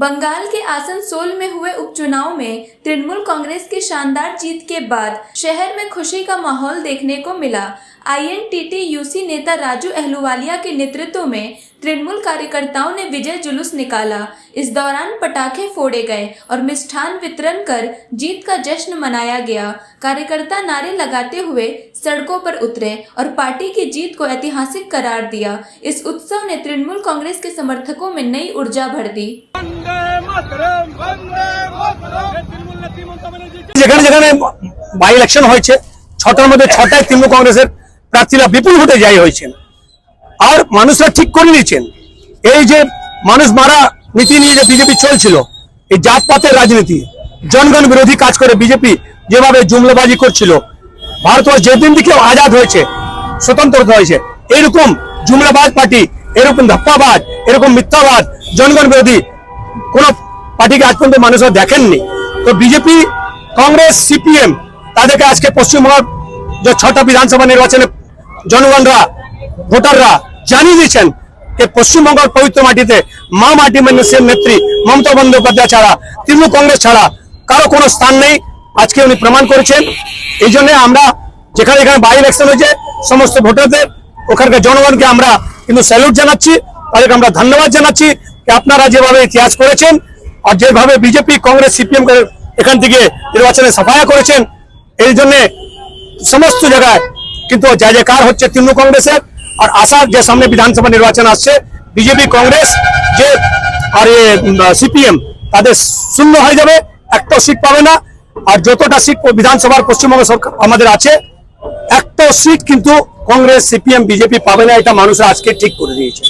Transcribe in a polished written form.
बंगाल के आसनसोल में हुए उपचुनाव में तृणमूल कांग्रेस की शानदार जीत के बाद शहर में खुशी का माहौल देखने को मिला। INTT-UC नेता राजू अहलूवालिया के नेतृत्व में तृणमूल कार्यकर्ताओं ने विजय जुलूस निकाला। इस दौरान पटाखे फोड़े गए और मिष्ठान वितरण कर जीत का जश्न मनाया गया। कार्यकर्ता नारे लगाते हुए सड़कों पर उतरे और पार्टी की जीत को ऐतिहासिक करार दिया। इस उत्सव ने तृणमूल कांग्रेस के समर्थकों में नई ऊर्जा भर दी। যেখানে যেখানে বাই ইলেকশন হয়েছে ৬টার মধ্যে ৬টায় তৃণমূল কংগ্রেসের প্রার্থীরা বিপুল ভোটে জয়ী হয়েছেন। আর মানুষরা ঠিক করে নিয়েছেন এই যে মানুষ মারা নীতি নিয়ে যে বিজেপি চলছিল, এই জাতপাতের রাজনীতি, জনগণ বিরোধী কাজ করে বিজেপি যেভাবে জুমলাবাজি করছিল, ভারতবর্ষ যেদিন থেকে আজাদ হয়েছে, স্বতন্ত্রতা হয়েছে, এরকম জুমলাবাজ পার্টি, এরকম ধাপ্পাবাজ, এরকম মিথ্যাবাদ, জনগণ বিরোধী কোন পার্টিকে আজ পর্যন্ত মানুষরা দেখেননি। তো বিজেপি, কংগ্রেস, সিপিএম তাদেরকে আজকে পশ্চিমবঙ্গ যে ৬টা বিধানসভা নির্বাচনে জনগণরা, ভোটাররা জানিয়ে দিয়েছেন যে পশ্চিমবঙ্গের পবিত্র মাটিতে মা মাটি মানুষের নেত্রী মমতা বন্দ্যোপাধ্যায় ছাড়া, তৃণমূল কংগ্রেস ছাড়া কারো কোনো স্থান নেই। আজকে উনি প্রমাণ করেছেন। এই জন্য আমরা যেখানে যেখানে বাই ইলেকশন হয়েছে সমস্ত ভোটারদের, ওখানকার জনগণকে আমরা কিন্তু স্যালুট জানাচ্ছি, তাদেরকে আমরা ধন্যবাদ জানাচ্ছি যে আপনারা যেভাবে ইতিহাস করেছেন আর যেভাবে বিজেপি, কংগ্রেস, সিপিএম এখান থেকে নির্বাচনে সাফায়া করেছেন, এই জন্য সমস্ত জায়গায় কিন্তু জয় জয়কার হচ্ছে তৃণমূল কংগ্রেসের। আর আশা যে সামনে বিধানসভা নির্বাচন আসছে, বিজেপি, কংগ্রেস যে আর সিপিএম তাদের শূন্য হয়ে যাবে, একটাও সিট পাবে না। আর যতটা সিট বিধানসভার পশ্চিমবঙ্গ সরকার আমাদের আছে, একটাও সিট কিন্তু কংগ্রেস, সিপিএম, বিজেপি পাবে না। এটা মানুষরা আজকে ঠিক করে দিয়েছে।